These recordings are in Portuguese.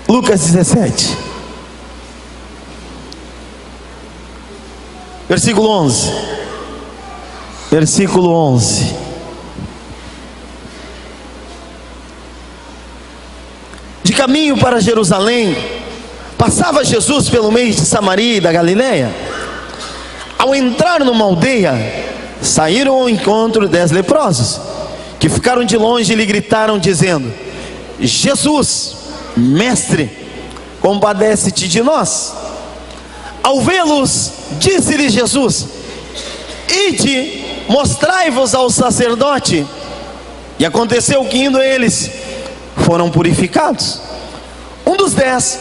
Lucas 17, versículo 11. Versículo 11. De caminho para Jerusalém, passava Jesus pelo meio de Samaria e da Galileia. Ao entrar numa aldeia, saíram ao encontro 10 leprosos, que ficaram de longe e lhe gritaram dizendo: Jesus, mestre, compadece-te de nós. Ao vê-los, disse-lhe Jesus: ide, mostrai-vos ao sacerdote. E aconteceu que, indo eles, foram purificados. Um dos 10,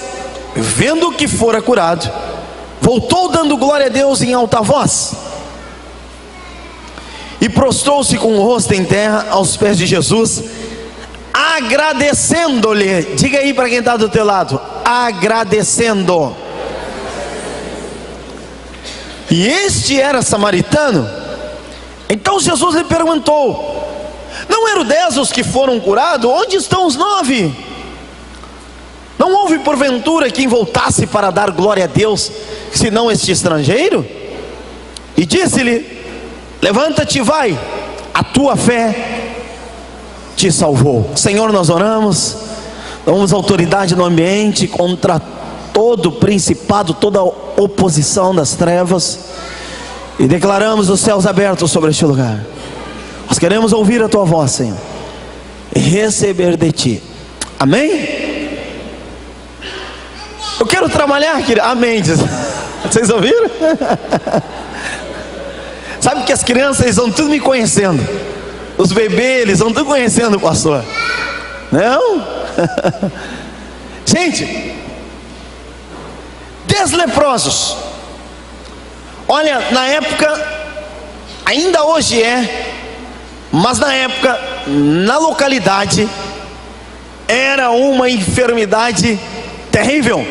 vendo que fora curado, voltou dando glória a Deus em alta voz, e prostrou-se com o rosto em terra aos pés de Jesus, agradecendo-lhe. Diga aí para quem está do teu lado: agradecendo. E este era samaritano. Então Jesus lhe perguntou: não eram 10 os que foram curados? Onde estão os 9? Não houve porventura quem voltasse para dar glória a Deus, senão este estrangeiro? E disse-lhe: levanta-te e vai, a tua fé te salvou. Senhor, nós oramos, damos autoridade no ambiente contra todo principado, toda oposição das trevas, e declaramos os céus abertos sobre este lugar. Nós queremos ouvir a tua voz, Senhor, e receber de ti. Amém? Eu quero trabalhar, querido. Amém. Vocês ouviram? Sabe que as crianças, eles vão tudo me conhecendo. Os bebês, eles vão tudo conhecendo o pastor. Não? Gente, 10 leprosos. Olha, na época, ainda hoje mas na época, na localidade, era uma enfermidade terrível.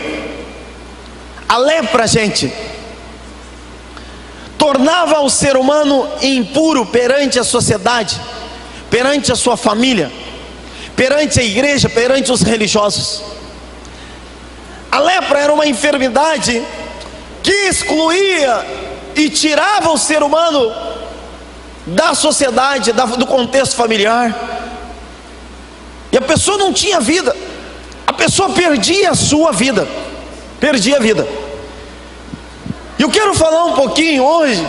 A lepra, gente, tornava o ser humano impuro perante a sociedade, perante a sua família, perante a igreja, perante os religiosos. A lepra era uma enfermidade que excluía e tirava o ser humano da sociedade, do contexto familiar, e a pessoa não tinha vida, a pessoa perdia a sua vida, perdia a vida. E eu quero falar um pouquinho hoje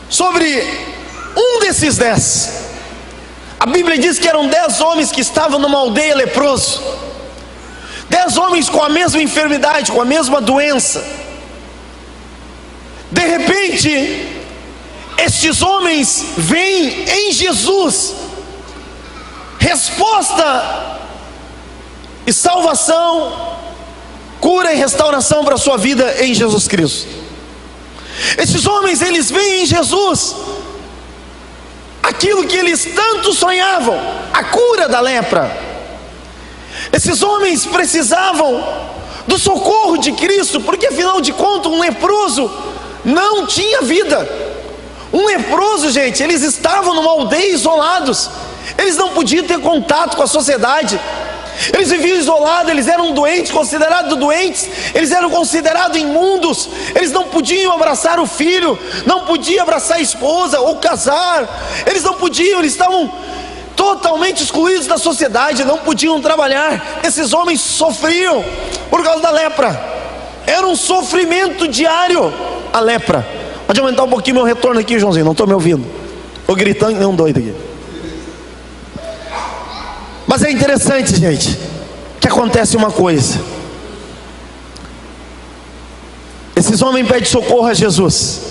sobre um desses 10. A Bíblia diz que eram 10 homens que estavam numa aldeia leproso, 10 homens com a mesma enfermidade, com a mesma doença. De repente, estes homens veem em Jesus resposta e salvação, cura e restauração para a sua vida em Jesus Cristo. Esses homens, eles veem em Jesus aquilo que eles tanto sonhavam, a cura da lepra. Esses homens precisavam do socorro de Cristo, porque afinal de contas um leproso não tinha vida. Um leproso, gente, eles estavam numa aldeia isolados, eles não podiam ter contato com a sociedade, eles viviam isolados, eles eram doentes, considerados doentes, eles eram considerados imundos, eles não podiam abraçar o filho, não podiam abraçar a esposa ou casar, eles não podiam, eles estavam totalmente excluídos da sociedade, não podiam trabalhar. Esses homens sofriam por causa da lepra, era um sofrimento diário a lepra. Pode aumentar um pouquinho meu retorno aqui, Joãozinho, não estou me ouvindo, estou gritando que nem um doido aqui. Mas é interessante, gente, que acontece uma coisa. Esses homens pedem socorro a Jesus.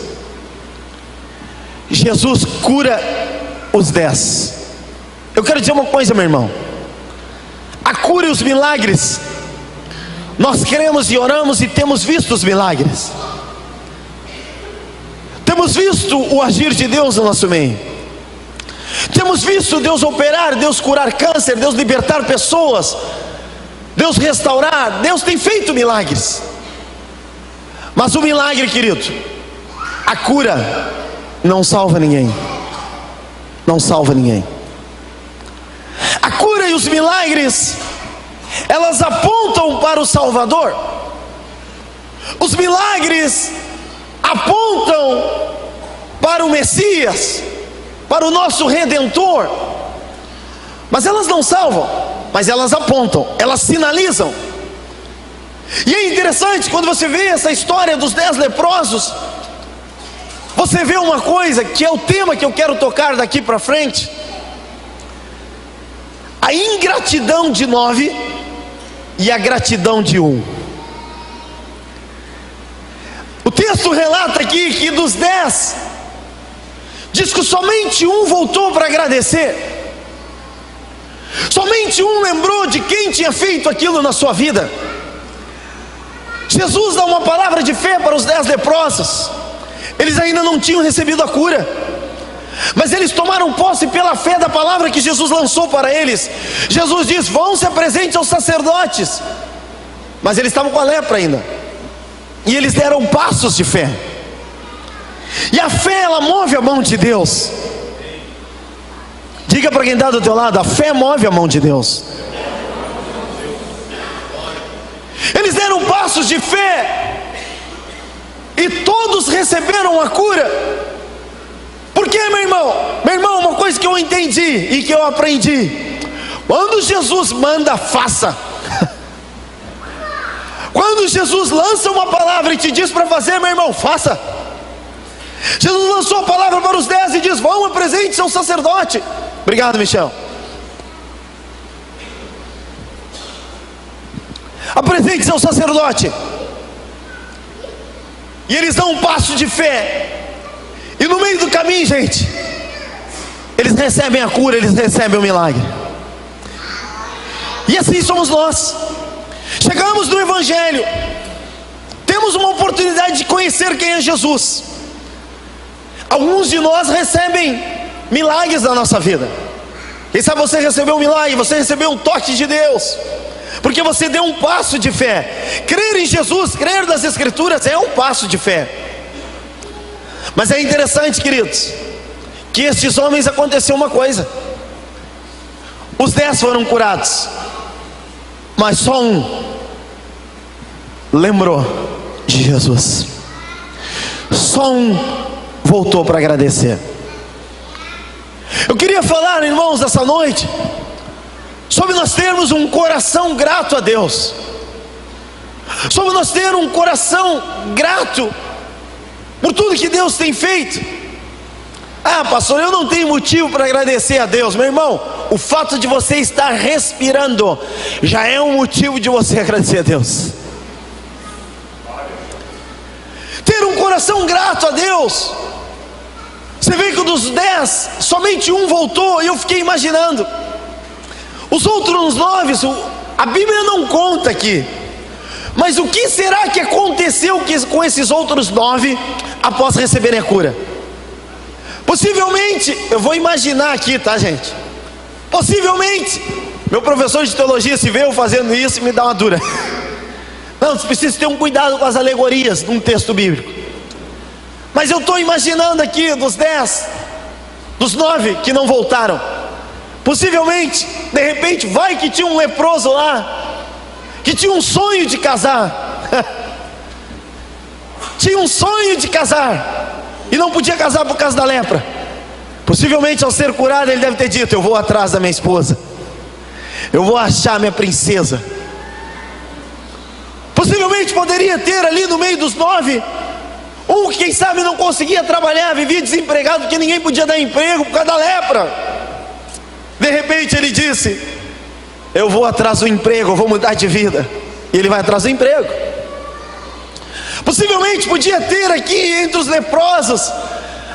Jesus cura os 10. Eu quero dizer uma coisa, meu irmão: a cura e os milagres, nós cremos e oramos e temos visto os milagres, temos visto o agir de Deus no nosso meio, temos visto Deus operar, Deus curar câncer, Deus libertar pessoas, Deus restaurar, Deus tem feito milagres. Mas o milagre, querido, a cura não salva ninguém, não salva ninguém. A cura e os milagres elas apontam para o Salvador. Os milagres apontam para o Messias, para o nosso Redentor. Mas elas não salvam, mas elas apontam, elas sinalizam. E é interessante quando você vê essa história dos 10 leprosos, você vê uma coisa que é o tema que eu quero tocar daqui para frente: a ingratidão de 9 e a gratidão de 1. O texto relata aqui que dos 10, diz que somente um voltou para agradecer. Somente um lembrou de quem tinha feito aquilo na sua vida. Jesus dá uma palavra de fé para os 10 leprosos. Eles ainda não tinham recebido a cura, mas eles tomaram posse pela fé da palavra que Jesus lançou para eles. Jesus diz: vão se apresentem aos sacerdotes. Mas eles estavam com a lepra ainda, e eles deram passos de fé. E a fé, ela move a mão de Deus. Diga para quem está do teu lado: a fé move a mão de Deus. Eles deram passos de fé, e todos receberam a cura. Por quê, meu irmão? Meu irmão, uma coisa que eu entendi e que eu aprendi: quando Jesus manda, faça. Quando Jesus lança uma palavra e te diz para fazer, meu irmão, faça. Jesus lançou a palavra para os 10 e diz: vão, apresente-se ao sacerdote. Obrigado, Michel. Apresente-se ao sacerdote. E eles dão um passo de fé, e no meio do caminho, gente, eles recebem a cura, eles recebem o milagre. E assim somos nós. Chegamos no Evangelho, temos uma oportunidade de conhecer quem é Jesus. Alguns de nós recebem milagres na nossa vida. Quem sabe você recebeu um milagre, você recebeu um toque de Deus, porque você deu um passo de fé. Crer em Jesus, crer nas Escrituras é um passo de fé. Mas é interessante, queridos, que estes homens aconteceu uma coisa: os 10 foram curados, mas só um lembrou de Jesus. Só um voltou para agradecer. Eu queria falar, irmãos, essa noite sobre nós termos um coração grato a Deus, sobre nós ter um coração grato por tudo que Deus tem feito. Ah, pastor, eu não tenho motivo para agradecer a Deus. Meu irmão, o fato de você estar respirando já é um motivo de você agradecer a Deus. Ter um coração grato a Deus. Você vê que dos 10, somente um voltou, e eu fiquei imaginando, os outros 9, a Bíblia não conta aqui, mas o que será que aconteceu com esses outros 9 após receberem a cura? Possivelmente, eu vou imaginar aqui, tá, gente? Possivelmente, meu professor de teologia, se vê eu fazendo isso, me dá uma dura. Não, você precisa ter um cuidado com as alegorias num texto bíblico. Mas eu estou imaginando aqui, dos 10, dos 9 que não voltaram, possivelmente, de repente, vai que tinha um leproso lá, que tinha um sonho de casar, tinha um sonho de casar, e não podia casar por causa da lepra. Possivelmente, ao ser curado, ele deve ter dito: eu vou atrás da minha esposa, eu vou achar minha princesa. Possivelmente poderia ter ali no meio dos 9, um que quem sabe não conseguia trabalhar, vivia desempregado, porque ninguém podia dar emprego por causa da lepra. De repente ele disse: eu vou atrás do emprego, eu vou mudar de vida. E ele vai atrás do emprego. Possivelmente podia ter aqui entre os leprosos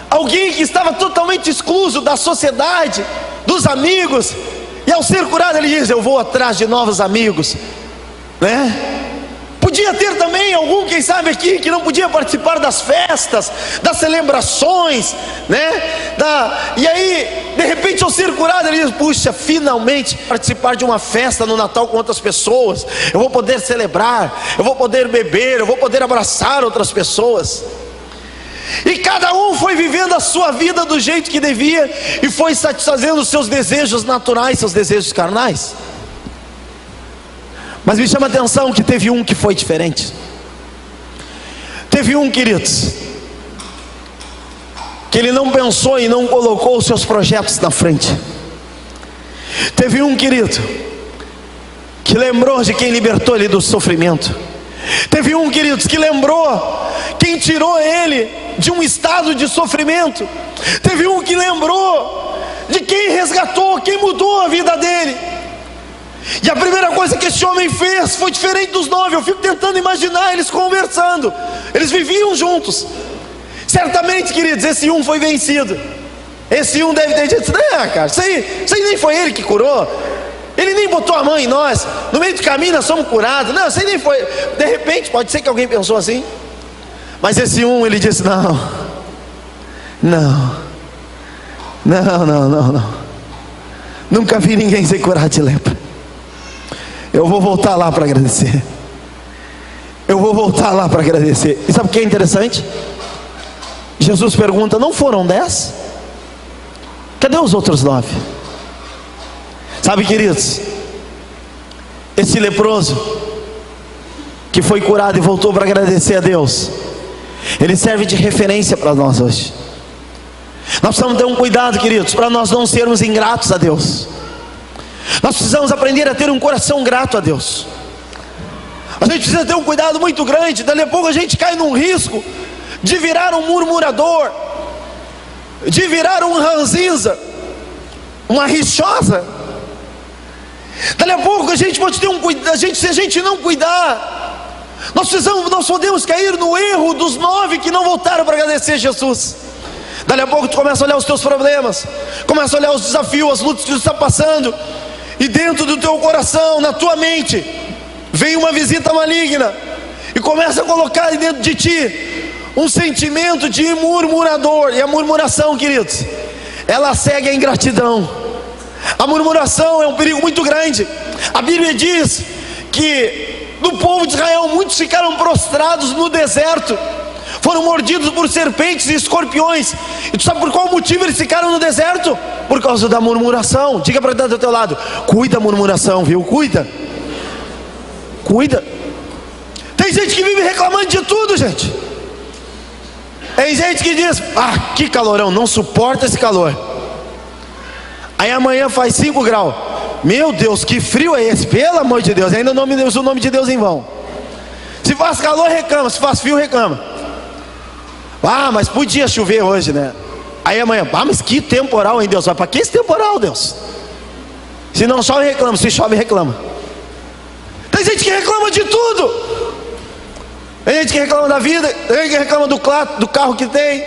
alguém que estava totalmente excluso da sociedade, dos amigos, e ao ser curado ele diz: eu vou atrás de novos amigos, né? Podia ter também algum, quem sabe aqui, que não podia participar das festas, das celebrações, né? E aí, de repente, ao ser curado, ele diz: puxa, finalmente participar de uma festa no Natal com outras pessoas, eu vou poder celebrar, eu vou poder beber, eu vou poder abraçar outras pessoas. E cada um foi vivendo a sua vida do jeito que devia, e foi satisfazendo os seus desejos naturais, seus desejos carnais. Mas me chama a atenção que teve um que foi diferente. Teve um, queridos, que ele não pensou e não colocou os seus projetos na frente. Teve um, querido, que lembrou de quem libertou ele do sofrimento. Teve um, queridos, que lembrou quem tirou ele de um estado de sofrimento. Teve um que lembrou de quem resgatou, quem mudou a vida dele. E a primeira coisa que esse homem fez foi diferente dos 9. Eu fico tentando imaginar eles conversando. Eles viviam juntos. Certamente, queridos, esse um foi vencido. Esse um deve ter dito: não, cara, isso aí nem foi ele que curou. Ele nem botou a mão em nós. No meio do caminho nós somos curados. Não, isso aí nem foi. De repente, pode ser que alguém pensou assim. Mas esse um, ele disse: não. Nunca vi ninguém ser curado de lepra. Eu vou voltar lá para agradecer. E sabe o que é interessante? Jesus pergunta: não foram 10? Cadê os outros 9? Sabe, queridos, esse leproso que foi curado e voltou para agradecer a Deus, ele serve de referência para nós hoje. Nós precisamos ter um cuidado, queridos, para nós não sermos ingratos a Deus. Nós precisamos aprender a ter um coração grato a Deus. A gente precisa ter um cuidado muito grande. Daqui a pouco a gente cai num risco de virar um murmurador, de virar um ranzinza, uma rixosa. Daqui a pouco a gente pode ter um cuidado. Se a gente não cuidar, nós podemos cair no erro dos 9 que não voltaram para agradecer Jesus. Daqui a pouco tu começa a olhar os teus problemas, começa a olhar os desafios, as lutas que tu está passando, e dentro do teu coração, na tua mente, vem uma visita maligna e começa a colocar dentro de ti um sentimento de murmurador. E a murmuração, queridos, ela segue a ingratidão. A murmuração é um perigo muito grande. A Bíblia diz que do povo de Israel muitos ficaram prostrados no deserto, foram mordidos por serpentes e escorpiões. E tu sabe por qual motivo eles ficaram no deserto? Por causa da murmuração. Diga para quem está do teu lado: cuida da murmuração, viu? Cuida. Tem gente que vive reclamando de tudo, gente. Tem gente que diz: que calorão, não suporta esse calor. Aí amanhã faz 5 graus. Meu Deus, que frio é esse? Pelo amor de Deus, ainda não me usa o nome de Deus em vão. Se faz calor, reclama. Se faz frio, reclama. Mas podia chover hoje, né? Aí amanhã: mas que temporal, hein, Deus? Para que esse temporal, Deus? Se não chove, reclama. Se chove, reclama. Tem gente que reclama de tudo. Tem gente que reclama da vida. Tem gente que reclama do carro que tem.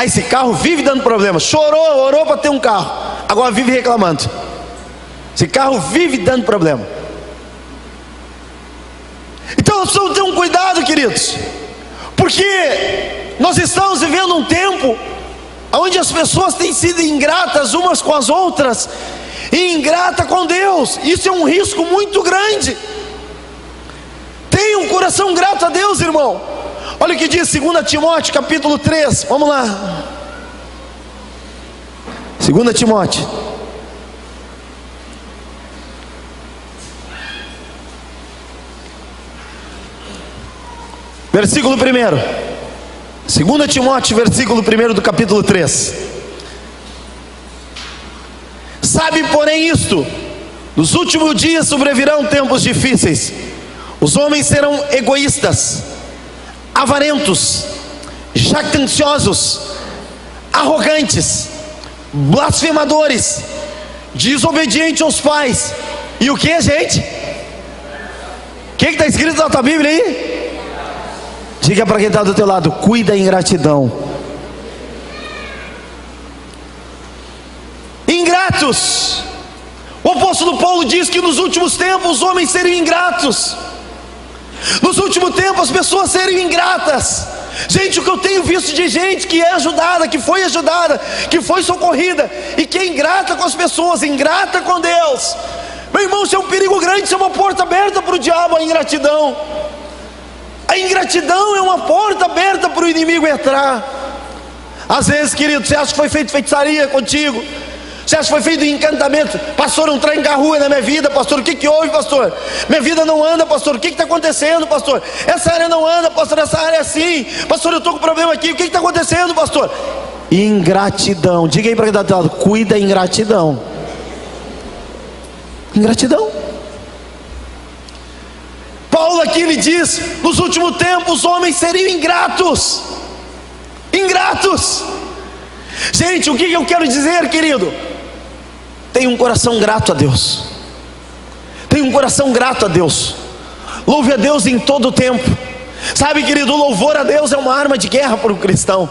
Esse carro vive dando problema. Chorou, orou para ter um carro, agora vive reclamando. Esse carro vive dando problema. Então nós precisamos ter um cuidado, queridos, porque nós estamos vivendo um tempo onde as pessoas têm sido ingratas umas com as outras e ingrata com Deus. Isso é um risco muito grande. Tenha um coração grato a Deus, irmão. Olha o que diz 2 Timóteo capítulo 3. Vamos lá. 2 Timóteo versículo 1. 2 Timóteo versículo 1 do capítulo 3. Sabe, porém, isto: nos últimos dias sobrevirão tempos difíceis. Os homens serão egoístas, avarentos, jactanciosos, arrogantes, blasfemadores, desobedientes aos pais. E o que, gente? O que está escrito na tua Bíblia aí? Diga para quem está do teu lado: cuida da ingratidão. Ingratos. O apóstolo Paulo diz que nos últimos tempos os homens seriam ingratos. Nos últimos tempos as pessoas serem ingratas. Gente, o que eu tenho visto de gente que é ajudada, que foi socorrida, e que é ingrata com as pessoas, ingrata com Deus. Meu irmão, isso é um perigo grande, isso é uma porta aberta para o diabo, a ingratidão. A ingratidão é uma porta aberta para o inimigo entrar. Às vezes, querido, você acha que foi feito feitiçaria contigo, Você acha que foi feito um encantamento? Pastor, um tranca-rua na minha vida, pastor, o que houve, pastor? Minha vida não anda, pastor, o que está acontecendo, pastor? Essa área não anda, pastor, essa área é assim. Pastor, eu estou com problema aqui, o que está acontecendo, pastor? Ingratidão. Diga aí para quem está do lado, cuida, ingratidão. Ingratidão. Paulo aqui ele diz: nos últimos tempos os homens seriam ingratos. Ingratos. Gente, o que eu quero dizer, querido? Tenha um coração grato a Deus. Tenha um coração grato a Deus. Louve a Deus em todo o tempo. Sabe, querido, o louvor a Deus é uma arma de guerra para o cristão.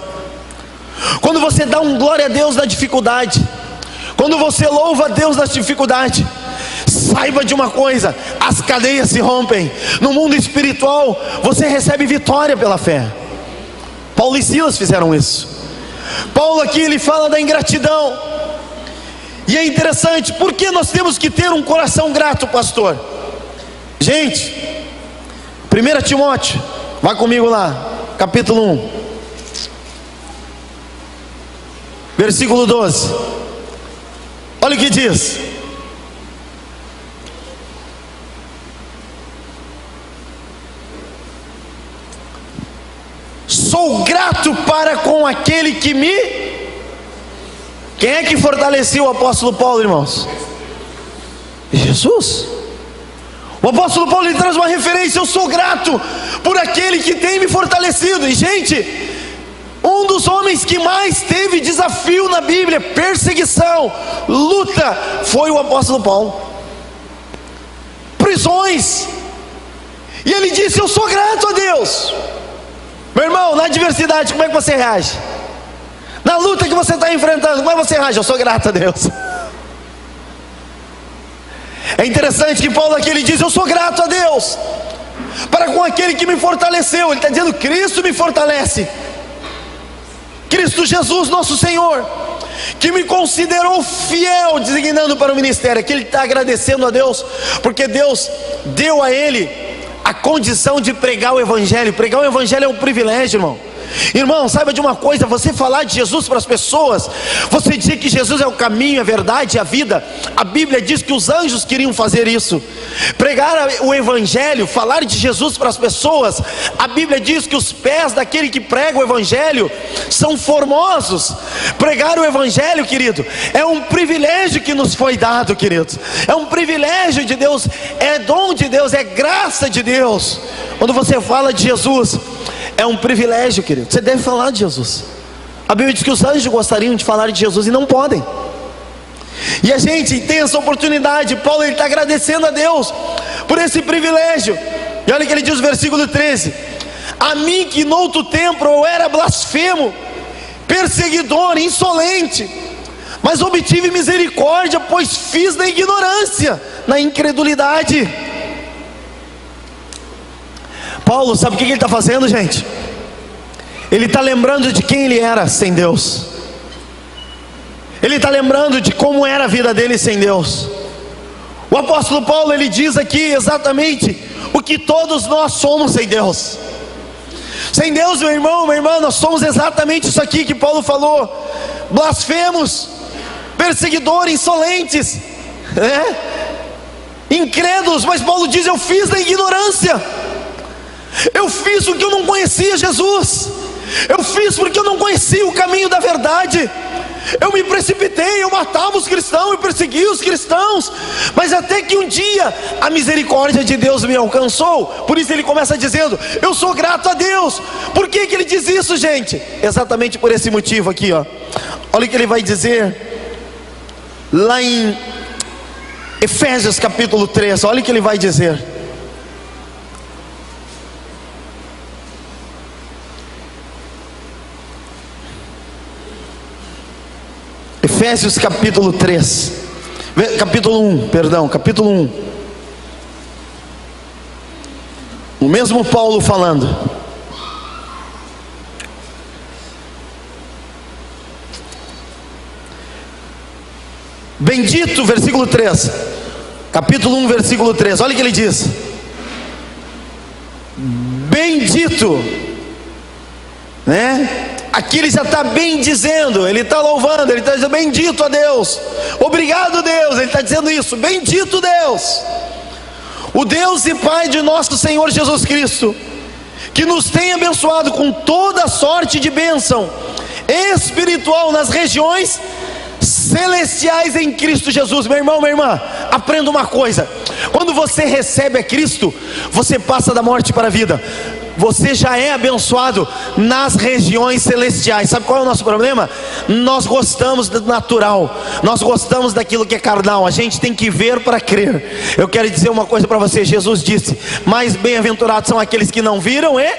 Quando você dá um glória a Deus na dificuldade, quando você louva a Deus na dificuldade, saiba de uma coisa: as cadeias se rompem. No mundo espiritual você recebe vitória pela fé. Paulo e Silas fizeram isso. Paulo aqui ele fala da ingratidão. E é interessante, por que nós temos que ter um coração grato, pastor? Gente, 1 Timóteo, vai comigo lá, capítulo 1, versículo 12. Olha o que diz: sou grato para com aquele que me... Quem é que fortaleceu o apóstolo Paulo, irmãos? Jesus. O apóstolo Paulo ele traz uma referência: eu sou grato por aquele que tem me fortalecido. E gente, um dos homens que mais teve desafio na Bíblia, perseguição, luta, foi o apóstolo Paulo. Prisões. E ele disse: eu sou grato a Deus. Meu irmão, na adversidade, como é que você reage? Na luta que você está enfrentando, como é que você reage? Eu sou grato a Deus. É interessante que Paulo aqui ele diz: eu sou grato a Deus para com aquele que me fortaleceu. Ele está dizendo: Cristo me fortalece. Cristo Jesus nosso Senhor, que me considerou fiel, designando para o ministério. Aqui ele está agradecendo a Deus, porque Deus deu a ele a condição de pregar o Evangelho. Pregar o Evangelho é um privilégio, irmão. Irmão, saiba de uma coisa: você falar de Jesus para as pessoas, você dizer que Jesus é o caminho, a verdade e a vida. A Bíblia diz que os anjos queriam fazer isso. Pregar o Evangelho, falar de Jesus para as pessoas, a Bíblia diz que os pés daquele que prega o Evangelho são formosos. Pregar o Evangelho, querido, é um privilégio que nos foi dado, queridos. É um privilégio de Deus, é dom de Deus, é graça de Deus. Quando você fala de Jesus, é um privilégio, querido. Você deve falar de Jesus. A Bíblia diz que os anjos gostariam de falar de Jesus e não podem. E a gente tem essa oportunidade. Paulo está agradecendo a Deus por esse privilégio. E olha o que ele diz no versículo 13: a mim que noutro tempo eu era blasfemo, perseguidor, insolente, mas obtive misericórdia, pois fiz na ignorância, na incredulidade. Paulo, sabe o que ele está fazendo, gente? Ele está lembrando de quem ele era sem Deus. Ele está lembrando de como era a vida dele sem Deus. O apóstolo Paulo ele diz aqui exatamente o que todos nós somos sem Deus. Sem Deus, meu irmão, minha irmã, nós somos exatamente isso aqui que Paulo falou: blasfemos, perseguidores, insolentes, né? Incrédulos. Mas Paulo diz: eu fiz na ignorância. Eu fiz porque eu não conhecia Jesus. Eu fiz porque eu não conhecia o caminho da verdade. Eu me precipitei, eu matava os cristãos, eu perseguia os cristãos. Mas até que um dia a misericórdia de Deus me alcançou. Por isso ele começa dizendo: eu sou grato a Deus. Por que ele diz isso, gente? Exatamente por esse motivo aqui, ó. Olha o que ele vai dizer lá em Efésios capítulo 3. Olha o que ele vai dizer. Efésios capítulo 3, capítulo 1, perdão, capítulo 1. O mesmo Paulo falando. Bendito, versículo 3, capítulo 1, versículo 3, olha o que ele diz: bendito, né? aqui ele já está bem dizendo, ele está louvando, ele está dizendo: bendito a Deus, obrigado Deus. Ele está dizendo isso: bendito Deus, o Deus e Pai de nosso Senhor Jesus Cristo, que nos tem abençoado com toda sorte de bênção espiritual nas regiões celestiais em Cristo Jesus. Meu irmão, minha irmã, aprenda uma coisa: quando você recebe a Cristo, você passa da morte para a vida. Você já é abençoado nas regiões celestiais. Sabe qual é o nosso problema? Nós gostamos do natural, nós gostamos daquilo que é carnal. A gente tem que ver para crer. Eu quero dizer uma coisa para você: Jesus disse: mais bem-aventurados são aqueles que não viram e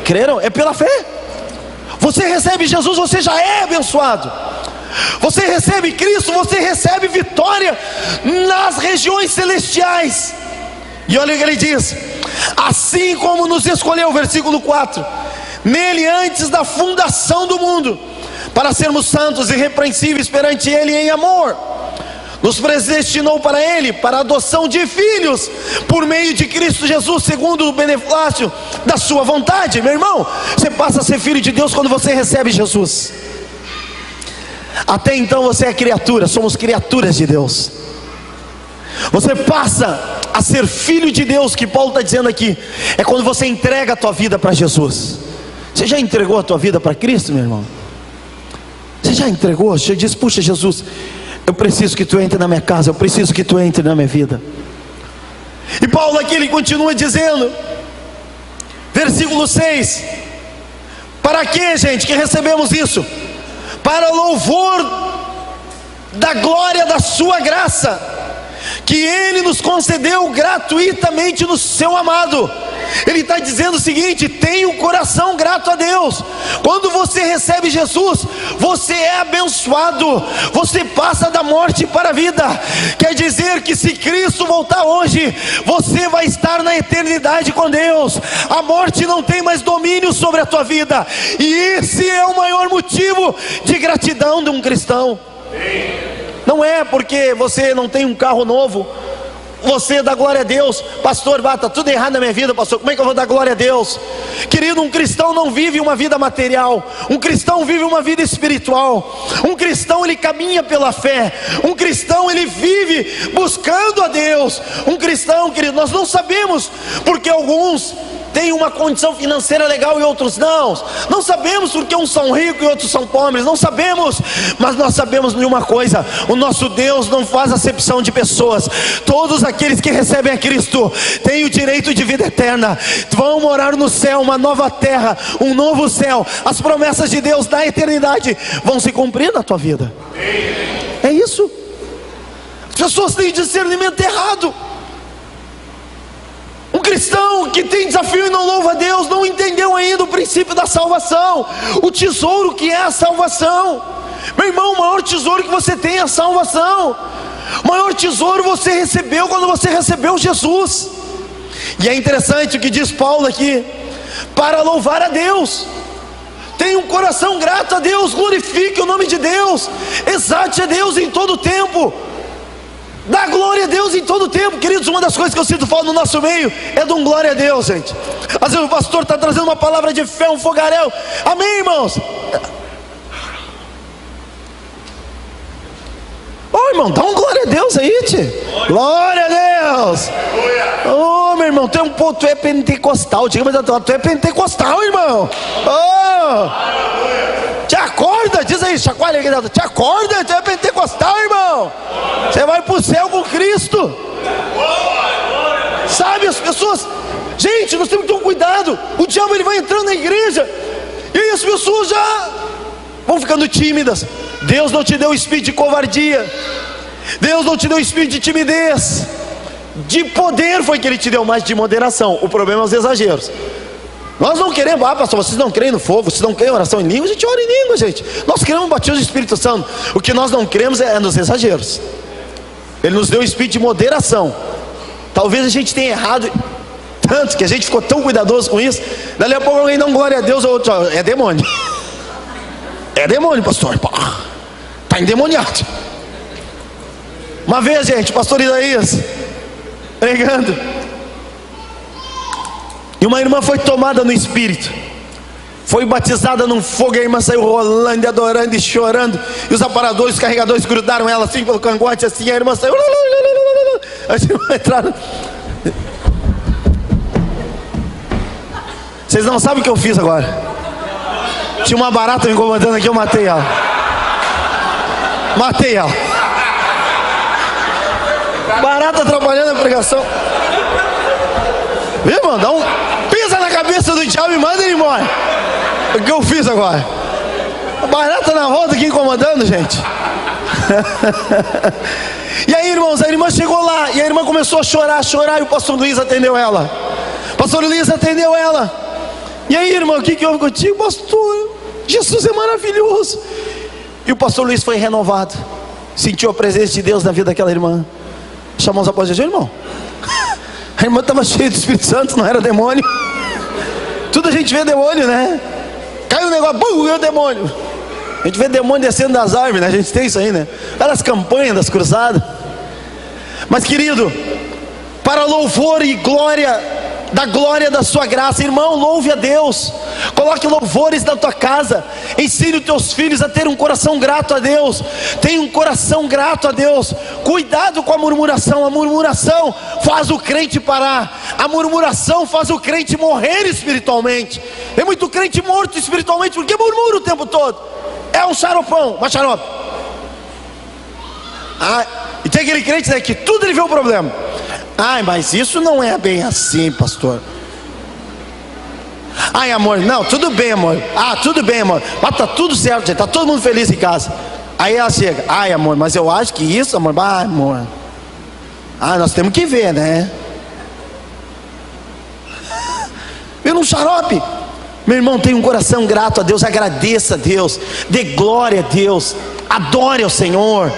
creram. É pela fé. Você recebe Jesus, você já é abençoado. Você recebe Cristo, você recebe vitória nas regiões celestiais. E olha o que ele diz: assim como nos escolheu, versículo 4, nele antes da fundação do mundo, para sermos santos e irrepreensíveis perante ele em amor, nos predestinou para ele, para a adoção de filhos, por meio de Cristo Jesus, segundo o beneplácito da sua vontade. Meu irmão, você passa a ser filho de Deus quando você recebe Jesus. Até então você é criatura, somos criaturas de Deus. Você passa a ser filho de Deus, que Paulo está dizendo aqui, é quando você entrega a tua vida para Jesus. Você já entregou a tua vida para Cristo, meu irmão? Você já entregou? Você diz: puxa Jesus, eu preciso que tu entre na minha casa, eu preciso que tu entre na minha vida. E Paulo aqui ele continua dizendo, versículo 6: para que, gente, que recebemos isso? Para louvor da glória da sua graça, que ele nos concedeu gratuitamente no seu amado. Ele está dizendo o seguinte: tenha um coração grato a Deus. Quando você recebe Jesus, você é abençoado, você passa da morte para a vida. Quer dizer que se Cristo voltar hoje, você vai estar na eternidade com Deus. A morte não tem mais domínio sobre a tua vida. E esse é o maior motivo de gratidão de um cristão. Não é porque você não tem um carro novo, você dá glória a Deus. Pastor, está tudo errado na minha vida, pastor, como é que eu vou dar glória a Deus? Querido, um cristão não vive uma vida material, um cristão vive uma vida espiritual. Um cristão ele caminha pela fé, um cristão ele vive buscando a Deus. Um cristão, querido, nós não sabemos porque alguns têm uma condição financeira legal e outros não. Não sabemos porque uns são ricos e outros são pobres. Não sabemos, mas nós sabemos de uma coisa: o nosso Deus não faz acepção de pessoas. Todos aqueles que recebem a Cristo têm o direito de vida eterna, vão morar no céu, uma nova terra, um novo céu. As promessas de Deus da eternidade vão se cumprir na tua vida. É isso. As pessoas têm discernimento errado. Um cristão que tem desafio e não louva a Deus não entendeu ainda o princípio da salvação, o tesouro que é a salvação. Meu irmão, o maior tesouro que você tem é a salvação. O maior tesouro você recebeu quando você recebeu Jesus. E é interessante o que diz Paulo aqui: para louvar a Deus. Tenha um coração grato a Deus, glorifique o nome de Deus, exalte a Deus em todo o tempo, dá glória a Deus em todo o tempo. Queridos, uma das coisas que eu sinto falta no nosso meio é de um glória a Deus, gente. Às vezes o pastor está trazendo uma palavra de fé, um fogaréu. Amém, irmãos? Ô irmão, dá um glória a Deus aí, tio. Glória a Deus. Ô meu irmão, tu é pentecostal. Diga, mas tu é pentecostal, irmão. Te acorda, diz aí, chacoalha aí, te acorda, tu é pentecostal, irmão. Você vai para o céu com Cristo. Sabe, as pessoas, gente, nós temos que ter um cuidado. O diabo ele vai entrando na igreja e aí as pessoas já vão ficando tímidas. Deus não te deu espírito de covardia, Deus não te deu espírito de timidez. De poder foi que Ele te deu, mas de moderação. O problema é os exageros. Nós não queremos, pastor, vocês não creem no fogo, vocês não creem em oração em línguas, a gente ora em línguas, gente. Nós queremos batismo do Espírito Santo. O que nós não queremos é nos exageros. Ele nos deu o espírito de moderação. Talvez a gente tenha errado tanto, que a gente ficou tão cuidadoso com isso. Dali a pouco alguém dá um glória a Deus, ou outro, é demônio. É demônio, pastor. Está endemoniado. Uma vez, gente, o pastor Isaías pregando, e uma irmã foi tomada no espírito. Foi batizada num fogo, e a irmã saiu rolando, adorando e chorando, e os aparadores, os carregadores grudaram ela assim pelo cangote, assim, a irmã saiu, as irmãs entraram. Vocês não sabem o que eu fiz agora. Tinha uma barata me incomodando aqui, eu matei ela. Barata atrapalhando a pregação. Viu, irmão? Pisa na cabeça do diabo e manda ele embora. O que eu fiz agora? A barata na volta aqui incomodando, gente. E aí, irmãos, a irmã chegou lá, e a irmã começou a chorar, e o pastor Luiz atendeu ela. E aí, irmão, o que houve contigo? Pastor, Jesus é maravilhoso. E o pastor Luiz foi renovado, sentiu a presença de Deus na vida daquela irmã. Chamou os apóstolos e disse: irmão, a irmã estava cheia do Espírito Santo, não era demônio. Tudo a gente vê demônio, né? Caiu um negócio, bum, é o demônio. A gente vê demônio descendo das árvores, né? A gente tem isso aí, né? Aquelas campanhas das cruzadas. Mas, querido, para louvor e glória da sua graça, irmão, louve a Deus. Coloque louvores na tua casa. Ensine os teus filhos a ter um coração grato a Deus. Tenha um coração grato a Deus. Cuidado com a murmuração. A murmuração faz o crente parar. A murmuração faz o crente morrer espiritualmente. Tem muito crente morto espiritualmente porque murmura o tempo todo. É um xaropão, uma xarope. E tem aquele crente, né, que tudo ele vê o problema. Ai, mas isso não é bem assim, pastor. Ai, amor, não, tudo bem, amor. Tudo bem, amor. Mas tá tudo certo, gente, tá todo mundo feliz em casa. Aí ela chega: ai, amor, mas eu acho que isso, amor. Amor, nós temos que ver, né? Vira um xarope. Meu irmão, tenha um coração grato a Deus. Agradeça a Deus, dê glória a Deus, adore ao Senhor,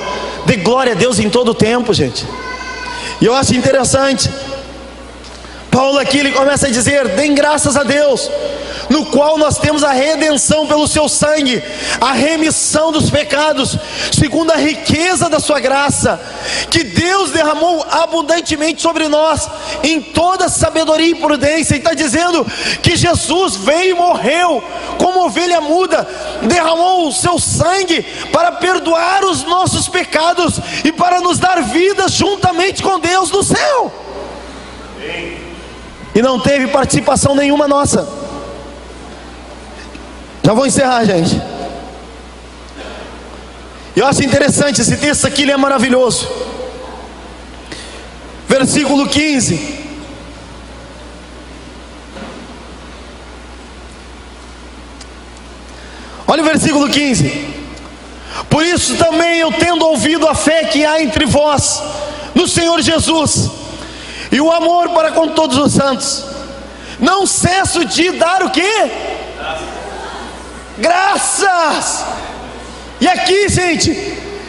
dê glória a Deus em todo o tempo, gente. E eu acho interessante, Paulo aqui ele começa a dizer: deem graças a Deus, no qual nós temos a redenção pelo seu sangue, a remissão dos pecados, segundo a riqueza da sua graça, que Deus derramou abundantemente sobre nós, em toda sabedoria e prudência. E está dizendo que Jesus veio e morreu como ovelha muda, derramou o seu sangue para perdoar os nossos pecados e para nos dar vida juntamente com Deus no céu. E não teve participação nenhuma nossa. Já vou encerrar, gente. Eu acho interessante esse texto aqui, ele é maravilhoso. Versículo 15. Olha o versículo 15. Por isso também eu, tendo ouvido a fé que há entre vós no Senhor Jesus, e o amor para com todos os santos, não cesso de dar o quê? Graças. E aqui, gente,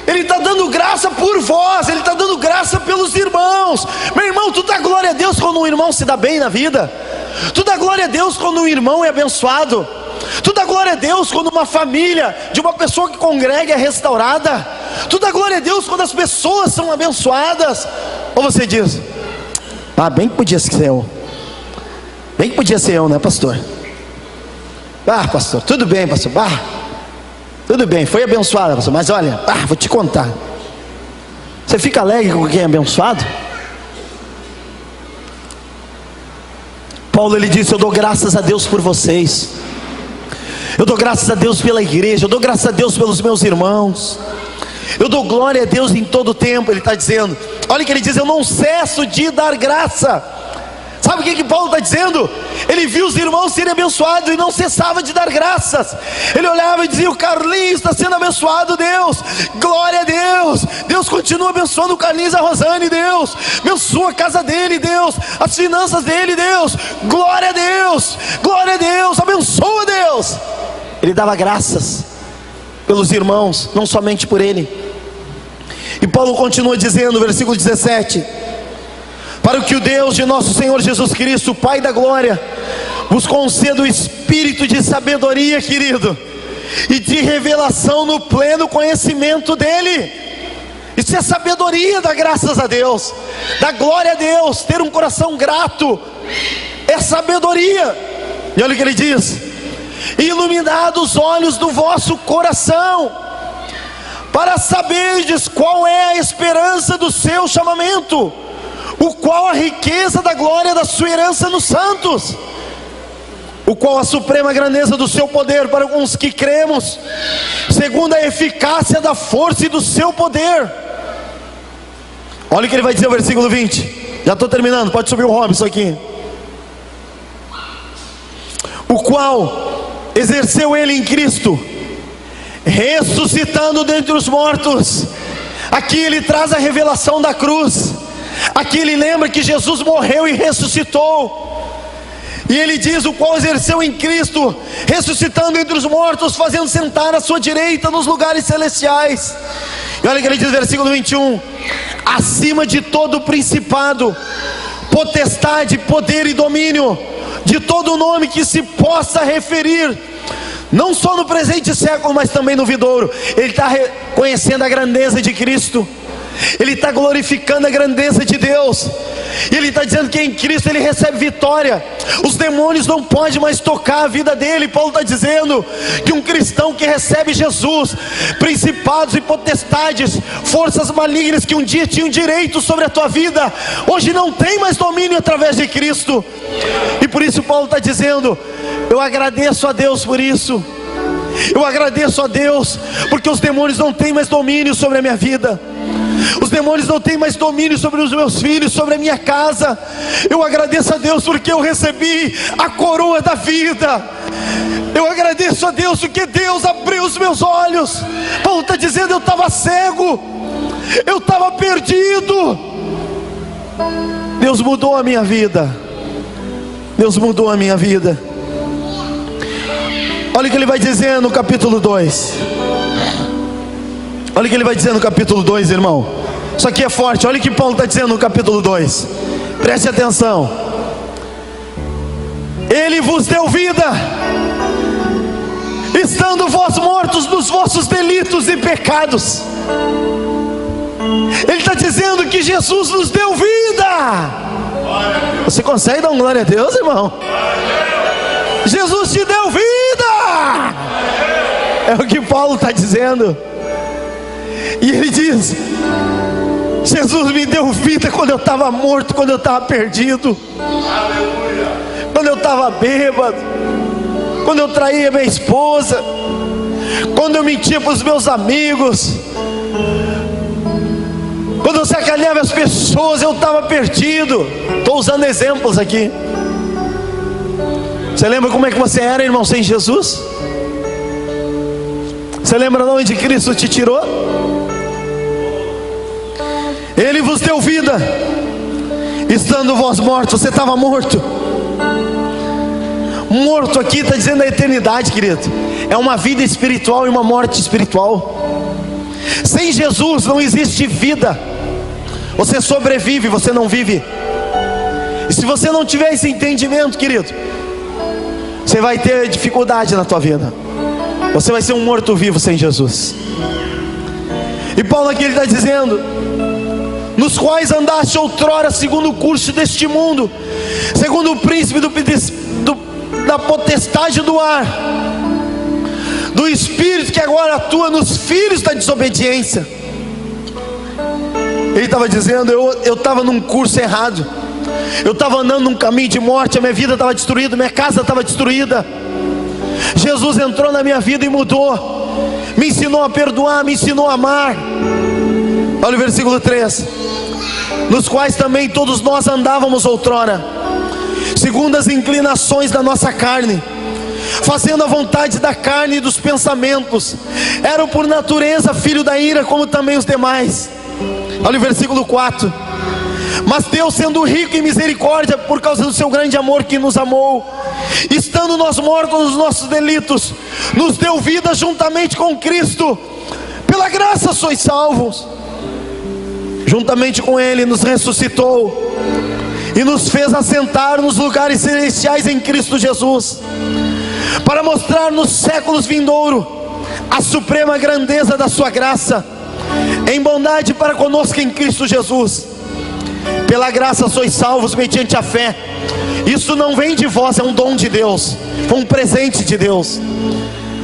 ele está dando graça por vós, ele está dando graça pelos irmãos. Meu irmão, tu dá glória a Deus quando um irmão se dá bem na vida. Tu dá glória a Deus quando um irmão é abençoado. Tu dá glória a Deus quando uma família de uma pessoa que congrega é restaurada. Tu dá glória a Deus quando as pessoas são abençoadas. Ou você diz: bem que podia ser eu. Bem que podia ser eu, né, pastor? Pastor, tudo bem, pastor. Tudo bem, foi abençoado, pastor. Mas olha, vou te contar. Você fica alegre com quem é abençoado? Paulo ele disse: eu dou graças a Deus por vocês. Eu dou graças a Deus pela igreja. Eu dou graças a Deus pelos meus irmãos. Eu dou glória a Deus em todo o tempo. Ele está dizendo, olha o que ele diz: eu não cesso de dar graça. Sabe o que Paulo está dizendo? Ele viu os irmãos serem abençoados e não cessava de dar graças. Ele olhava e dizia: o Carlinhos está sendo abençoado, Deus, glória a Deus. Deus continua abençoando o Carlinhos e a Rosane, Deus, abençoa a casa dele, Deus, as finanças dele, Deus, glória a Deus, abençoa, Deus. Ele dava graças pelos irmãos, não somente por ele. E Paulo continua dizendo, versículo 17: para que o Deus de nosso Senhor Jesus Cristo, o Pai da glória, vos conceda o espírito de sabedoria, querido, e de revelação no pleno conhecimento dele. Isso é sabedoria, dá graças a Deus, dá glória a Deus, ter um coração grato é sabedoria. E olha o que ele diz: iluminados os olhos do vosso coração, para saberdes qual é a esperança do seu chamamento, o qual a riqueza da glória da sua herança nos santos, o qual a suprema grandeza do seu poder para uns que cremos, segundo a eficácia da força e do seu poder. Olha o que ele vai dizer no versículo 20. Já estou terminando, pode subir o Robson aqui. O qual exerceu ele em Cristo, ressuscitando dentre os mortos. Aqui ele traz a revelação da cruz. Aqui ele lembra que Jesus morreu e ressuscitou. E ele diz: o qual exerceu em Cristo, ressuscitando entre os mortos, fazendo sentar à sua direita nos lugares celestiais. E olha o que ele diz no versículo 21. Acima de todo principado, potestade, poder e domínio, de todo nome que se possa referir, não só no presente século, mas também no vindouro. Ele está reconhecendo a grandeza de Cristo, ele está glorificando a grandeza de Deus, e ele está dizendo que em Cristo ele recebe vitória. Os demônios não podem mais tocar a vida dele. Paulo está dizendo que um cristão que recebe Jesus, principados e potestades, forças malignas que um dia tinham direito sobre a tua vida, hoje não tem mais domínio através de Cristo. E por isso Paulo está dizendo: eu agradeço a Deus por isso. Eu agradeço a Deus porque os demônios não têm mais domínio sobre a minha vida. Os demônios não têm mais domínio sobre os meus filhos, sobre a minha casa. Eu agradeço a Deus porque eu recebi a coroa da vida. Eu agradeço a Deus porque Deus abriu os meus olhos. Paulo está dizendo: eu estava cego, eu estava perdido. Deus mudou a minha vida. Deus mudou a minha vida. Olha o que ele vai dizer no capítulo 2. Olha o que ele vai dizer no capítulo 2, irmão. Isso aqui é forte. Olha o que Paulo está dizendo no capítulo 2. Preste atenção. Ele vos deu vida, estando vós mortos nos vossos delitos e pecados. Ele está dizendo que Jesus nos deu vida. Você consegue dar um glória a Deus, irmão? Jesus te deu vida. É o que Paulo está dizendo. E ele diz: Jesus me deu vida quando eu estava morto, quando eu estava perdido, quando eu estava bêbado, quando eu traía minha esposa, quando eu mentia para os meus amigos, quando eu sacaneava as pessoas, eu estava perdido. Estou usando exemplos aqui. Você lembra como é que você era, irmão, sem Jesus? Você lembra de onde Cristo te tirou? Ele vos deu vida, estando vós mortos. Você estava morto. Morto aqui está dizendo a eternidade, querido. É uma vida espiritual e uma morte espiritual. Sem Jesus não existe vida. Você sobrevive, você não vive. E se você não tiver esse entendimento, querido, você vai ter dificuldade na tua vida. Você vai ser um morto-vivo sem Jesus. E Paulo aqui ele está dizendo: nos quais andaste outrora segundo o curso deste mundo, segundo o príncipe da potestade do ar, do espírito que agora atua nos filhos da desobediência. Ele estava dizendo: eu estava num curso errado, eu estava andando num caminho de morte, a minha vida estava destruída, minha casa estava destruída. Jesus entrou na minha vida e mudou, me ensinou a perdoar, me ensinou a amar. Olha o versículo 3: nos quais também todos nós andávamos outrora, segundo as inclinações da nossa carne, fazendo a vontade da carne e dos pensamentos. Eram por natureza filho da ira, como também os demais. Olha o versículo 4: mas Deus, sendo rico em misericórdia, por causa do seu grande amor que nos amou, estando nós mortos nos nossos delitos, nos deu vida juntamente com Cristo. Pela graça sois salvos. Juntamente com Ele nos ressuscitou e nos fez assentar nos lugares celestiais em Cristo Jesus, para mostrar nos séculos vindouros a suprema grandeza da sua graça, em bondade para conosco em Cristo Jesus. Pela graça sois salvos mediante a fé. Isso não vem de vós, é um dom de Deus, foi um presente de Deus,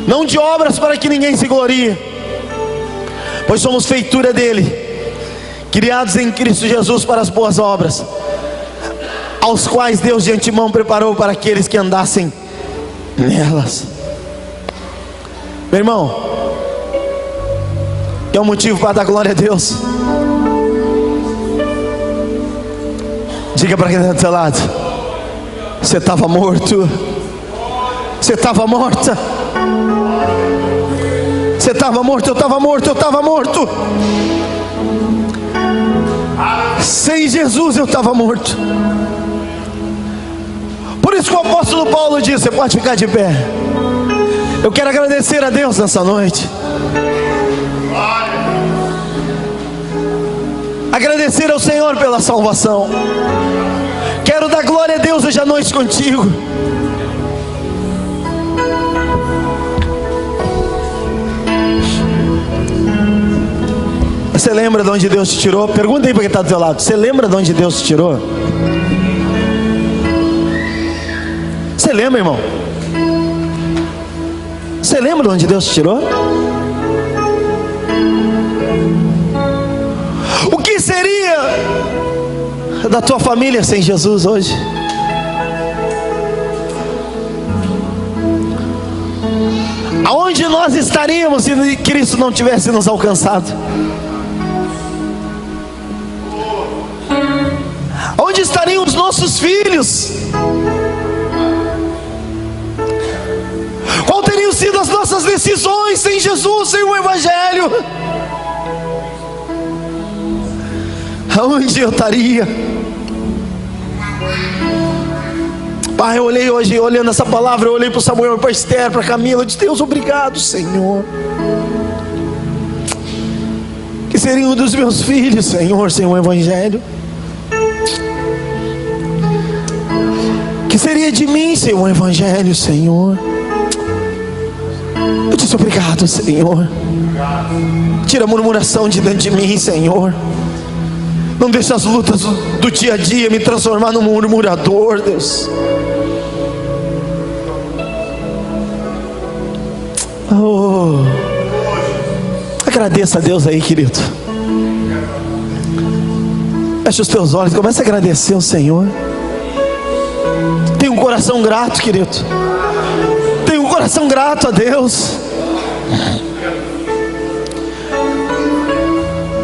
não de obras para que ninguém se glorie, pois somos feitura dele, criados em Cristo Jesus para as boas obras, aos quais Deus de antemão preparou para aqueles que andassem nelas. Meu irmão, é um motivo para dar glória a Deus? Diga para quem está do seu lado: você estava morto, você estava morta, você estava morto, eu estava morto, eu estava morto. Sem Jesus eu estava morto. Por isso que o apóstolo Paulo diz: você pode ficar de pé. Eu quero agradecer a Deus nessa noite, agradecer ao Senhor pela salvação. Quero dar glória a Deus hoje à noite contigo. Você lembra de onde Deus te tirou? Pergunta aí para quem está do seu lado: você lembra de onde Deus te tirou? Você lembra, irmão? Você lembra de onde Deus te tirou? O que seria da tua família sem Jesus hoje? Aonde nós estaríamos se Cristo não tivesse nos alcançado? Onde estariam os nossos filhos? Qual teriam sido as nossas decisões sem Jesus, sem o Evangelho? Aonde eu estaria? Pai, eu olhei hoje, olhando essa palavra, eu olhei para o Samuel, para a Esther, para a Camila, eu disse: Deus, obrigado, Senhor. Que seriam dos meus filhos, Senhor, sem o Evangelho? Que seria de mim sem o Evangelho, Senhor? Eu disse: obrigado, Senhor. Tira a murmuração de dentro de mim, Senhor. Não deixe as lutas do dia a dia me transformar num murmurador, Deus. Oh, agradeça a Deus aí, querido. Feche os teus olhos, comece a agradecer ao Senhor. Tenha um coração grato, querido. Tenha um coração grato a Deus.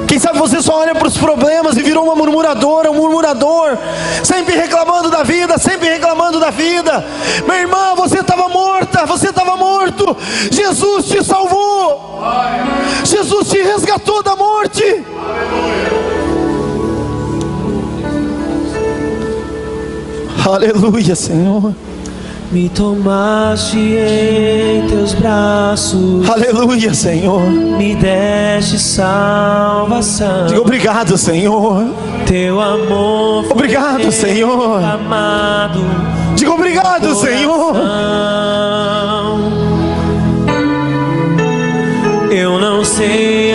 Quem sabe você só olha para os problemas e virou uma murmuradora, um murmurador, sempre reclamando da vida, sempre reclamando da vida. Minha irmã, você estava morta, você estava morto. Jesus te salvou. Jesus te resgatou da morte. Aleluia, Senhor. Me tomaste em teus braços. Aleluia, Senhor. Me deste salvação. Diga obrigado, Senhor. Teu amor foi obrigado, Senhor. amado. Diga obrigado, Senhor. Eu não sei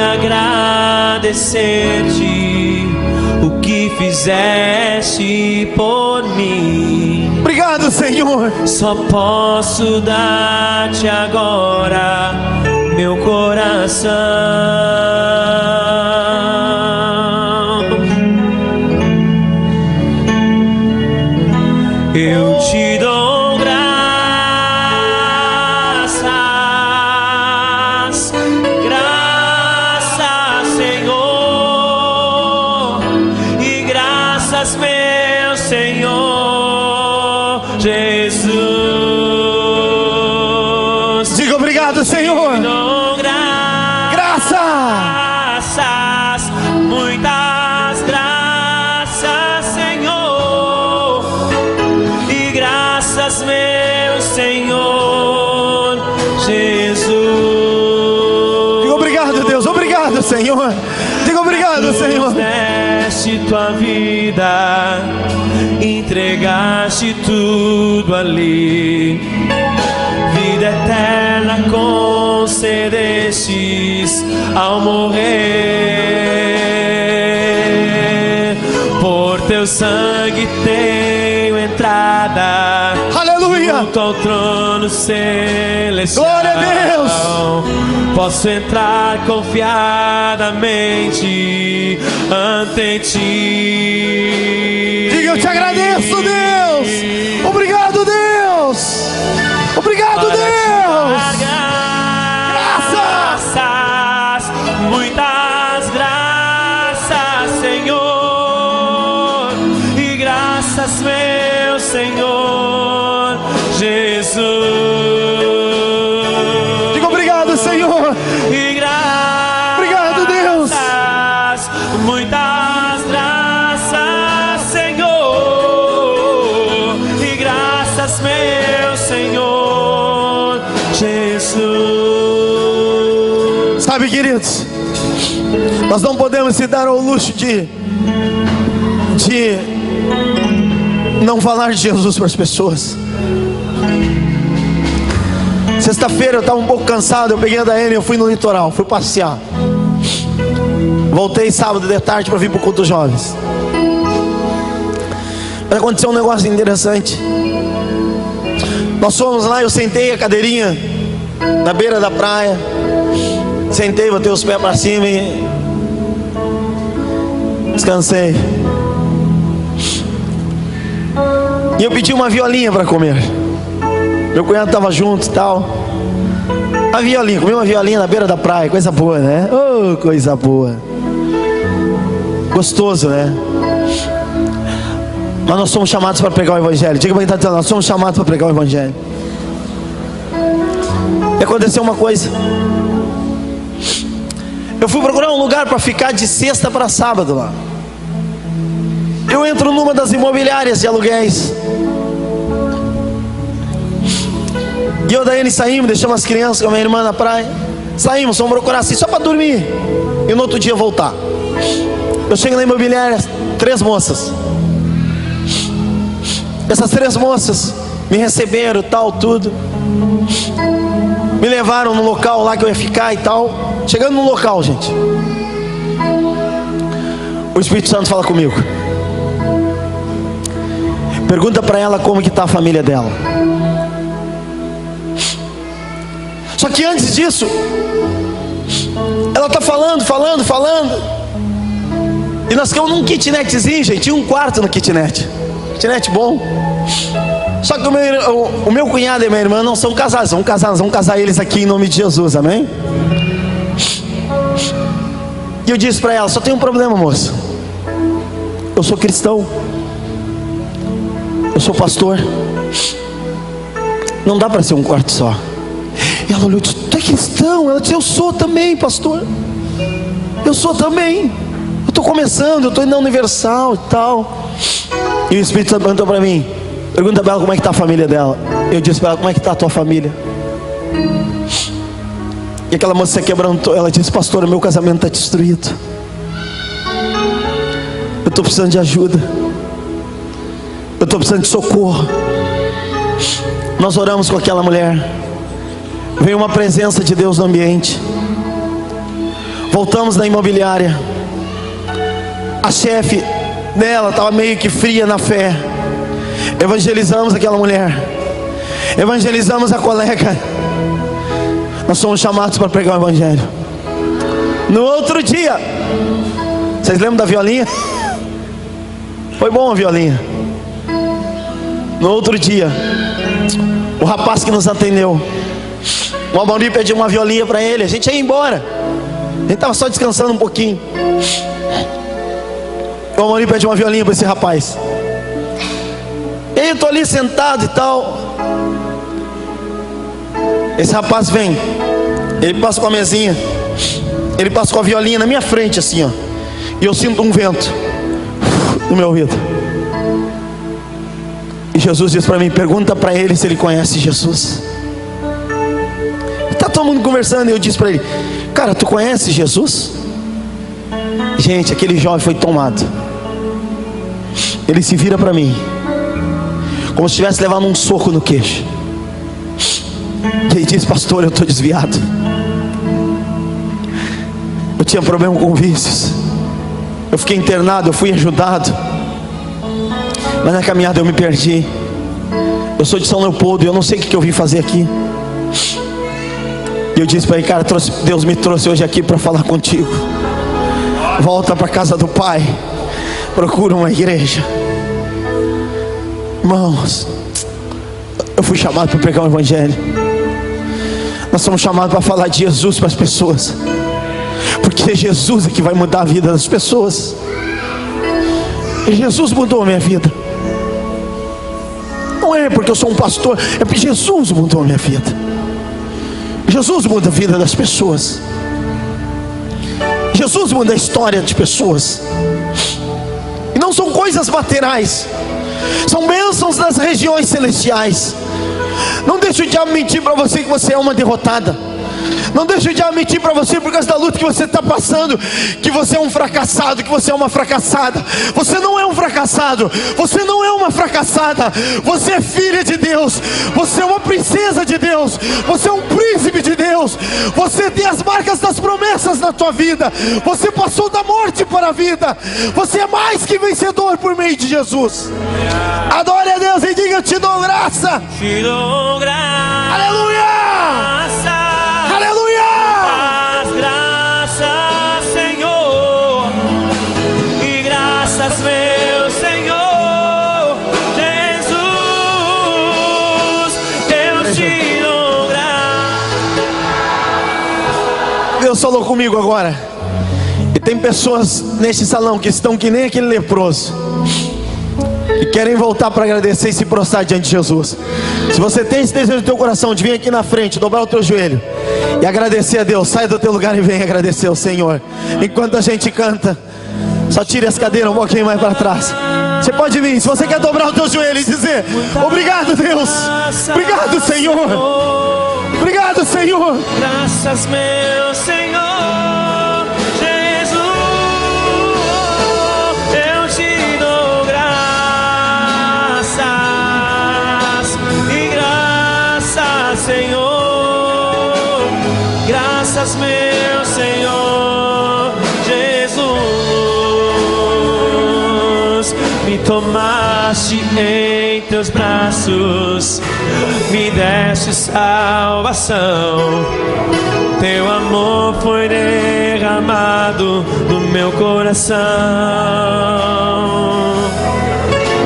agradecer-te o que fizeste por mim. Obrigado, Senhor. Só posso dar-te agora meu coração. Eu te dou graças, graças, Senhor, e graças, meu Senhor Jesus. Diga obrigado, Senhor. Graças, muitas graças, Senhor, e graças, meu Senhor Jesus. Diga obrigado, Deus. Obrigado, Senhor. Diga obrigado, Senhor. Deste tua vida, entregaste tudo ali, vida eterna concedestes ao morrer. Por teu teu sangue tenho entrada. Aleluia. Junto ao trono celestial. Glória a Deus. Posso entrar confiadamente ante ti. Diga: eu te agradeço, Deus. Obrigado, Deus. Obrigado, Deus. Graças, muitas graças, Senhor. E graças, meu Senhor Jesus. Diga: obrigado, Senhor. E graças, obrigado, Deus. Muitas graças, Senhor. E graças, meu Senhor Jesus. Sabe, queridos, nós não podemos se dar ao luxo de não falar de Jesus para as pessoas. Sexta-feira eu estava um pouco cansado, eu peguei a Daiane, eu fui no litoral, fui passear. Voltei sábado de tarde para vir para o culto dos jovens. Mas aconteceu um negócio interessante. Nós fomos lá, eu sentei a cadeirinha na beira da praia. Sentei, botei os pés para cima e descansei. E eu pedi uma violinha para comer. Meu cunhado estava junto e tal. A violinha, comi uma violinha na beira da praia. Coisa boa, né? Oh, coisa boa. Gostoso, né? Mas nós somos chamados para pregar o Evangelho. Diga para quem está dizendo: nós somos chamados para pregar o Evangelho. E aconteceu uma coisa. Eu fui procurar um lugar para ficar de sexta para sábado lá. Eu entro numa das imobiliárias de aluguéis. E eu e a Daiane saímos, deixamos as crianças com a minha irmã na praia. Saímos, fomos procurar assim, só para dormir. E no outro dia voltar. Eu chego na imobiliária, 3 moças. Essas 3 moças me receberam, tal, tudo. Me levaram no local lá que eu ia ficar e tal. Chegando no local, gente, o Espírito Santo fala comigo. Pergunta para ela como que está a família dela. Só que antes disso, ela está falando. E nós ficamos num kitnetzinho, gente. Tinha um quarto no kitnet. Kitnet bom. Só que o meu cunhado e minha irmã não são casados. Vamos casar eles aqui em nome de Jesus, amém? E eu disse para ela: só tem um problema, moça. Eu sou cristão. Eu sou pastor. Não dá para ser um quarto só. E ela olhou e disse: tu é cristão? Ela disse: eu sou também, pastor. Eu sou também. Eu estou começando, eu estou indo na Universal e tal. E o Espírito Santo perguntou para mim: pergunta para ela como é que está a família dela. Eu disse para ela: como é que está a tua família? E aquela moça se quebrantou. Ela disse: pastor, meu casamento está destruído. Eu estou precisando de ajuda. Eu estou precisando de socorro. Nós oramos com aquela mulher. Veio uma presença de Deus no ambiente. Voltamos na imobiliária. A chefe dela estava meio que fria na fé. Evangelizamos aquela mulher. Evangelizamos a colega. Nós somos chamados para pregar o Evangelho. No outro dia, vocês lembram da violinha? Foi bom a violinha. No outro dia, o rapaz que nos atendeu, o Amaury pediu uma violinha para ele. A gente ia embora. A gente estava só descansando um pouquinho. O Amaury pediu uma violinha para esse rapaz. E aí eu estou ali sentado e tal. Esse rapaz vem. Ele passa com a mesinha. Ele passa com a violinha na minha frente assim, ó. E eu sinto um vento no meu ouvido. E Jesus diz para mim: pergunta para ele se ele conhece Jesus. Está todo mundo conversando e eu disse para ele: cara, tu conhece Jesus? Gente, aquele jovem foi tomado. Ele se vira para mim como se estivesse levando um soco no queixo. E ele diz: pastor, eu estou desviado. Eu tinha problema com vícios. Eu fiquei internado, eu fui ajudado. Mas na caminhada eu me perdi. Eu sou de São Leopoldo e eu não sei o que eu vim fazer aqui. E eu disse para ele: cara, Deus me trouxe hoje aqui para falar contigo. Volta para a casa do Pai, procura uma igreja. Irmãos, eu fui chamado para pregar o Evangelho. Nós somos chamados para falar de Jesus para as pessoas, porque Jesus é que vai mudar a vida das pessoas. E Jesus mudou a minha vida. Não é porque eu sou um pastor, é porque Jesus mudou a minha vida. Jesus muda a vida das pessoas. Jesus muda a história de pessoas. E não são coisas materiais, são bênçãos das regiões celestiais. Não deixe o diabo mentir para você que você é uma derrotada. Não deixe o diabo mentir para você por causa da luta que você está passando, que você é um fracassado, que você é uma fracassada. Você não é um fracassado, você não é uma fracassada. Você é filha de Deus, você é uma princesa de Deus, você é um príncipe de Deus. Você tem as marcas das promessas na tua vida. Você passou da morte para a vida. Você é mais que vencedor por meio de Jesus. Adore a Deus e diga: eu te dou graça. Te dou graça. Aleluia! Aleluia! As graças, Senhor, e graças, meu Senhor Jesus, eu te dou graça. Deus falou comigo agora. E tem pessoas neste salão que estão que nem aquele leproso, e querem voltar para agradecer e se prostrar diante de Jesus. Se você tem esse desejo no teu coração de vir aqui na frente, dobrar o teu joelho e agradecer a Deus, sai do teu lugar e vem agradecer ao Senhor. Enquanto a gente canta, só tire as cadeiras um pouquinho mais para trás. Você pode vir, se você quer dobrar o teu joelho e dizer: obrigado, Deus, obrigado, Senhor, obrigado, Senhor. Graças, meu Senhor Jesus, eu te dou graças e graças, Senhor. Graças, meu Senhor Jesus. Me tomaste em teus braços, me deste salvação. Teu amor foi derramado no meu coração.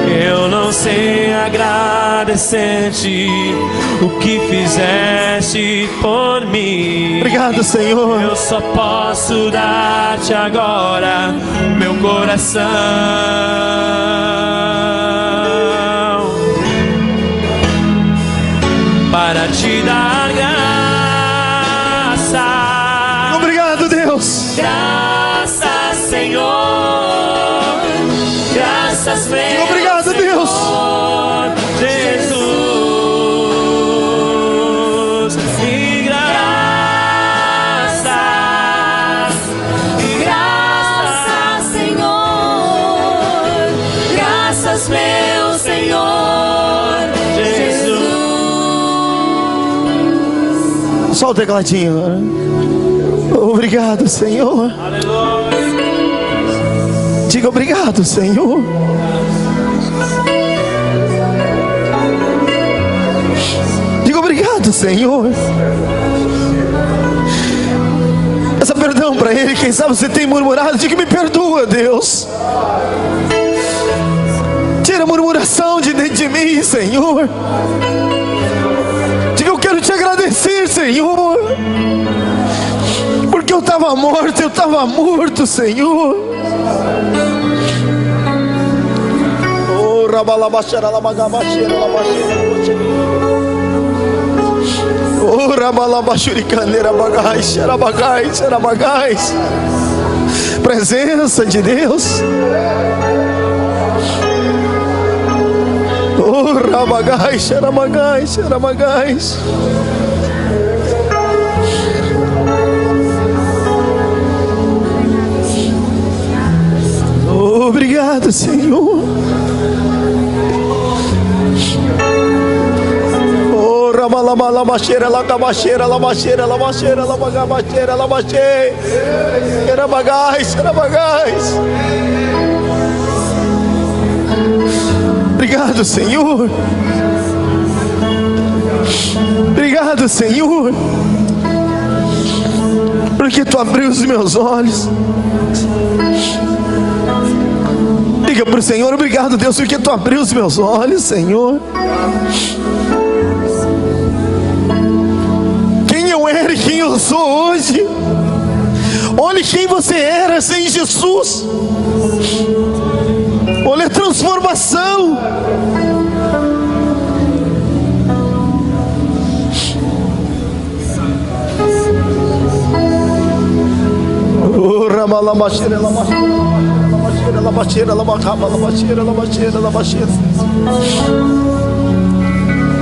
Eu não sei agradecer-te o que fizeste por mim. Obrigado, Senhor. Eu só posso dar-te agora meu coração, para te dar graça. Obrigado, Deus. Graças, Senhor. Graças, meu Obrigado, Deus. Jesus. E graças, Senhor. Graças, meu Senhor Jesus. Só o tecladinho agora. Obrigado, Senhor. Aleluia. Diga: obrigado, Senhor. Diga: obrigado, Senhor. Peça perdão para Ele. Quem sabe você tem murmurado, diga: me perdoa, Deus. Tira a murmuração de dentro de mim, Senhor. Diga: eu quero te agradecer, Senhor, porque eu estava morto, eu estava morto, Senhor. Oh, rabalabaxera, lamagabaxera, labaxera. Oh, rabalabaxuricaneira, bagais, era bagais, era bagais. Presença de Deus. Oh, rabagais, era bagais, era bagais. Obrigado, Senhor. Oh, ramalabalabaxeira, lagabaxeira, labaxeira, labaxeira, labagabaxeira, labaxeira. Era bagais, era bagais. Obrigado, Senhor. Obrigado, Senhor, porque Tu abriu os meus olhos. Diga para o Senhor: obrigado, Deus, porque Tu abriu os meus olhos, Senhor. Quem eu era e quem eu sou hoje. Olhe quem você era sem Jesus. Olha a transformação.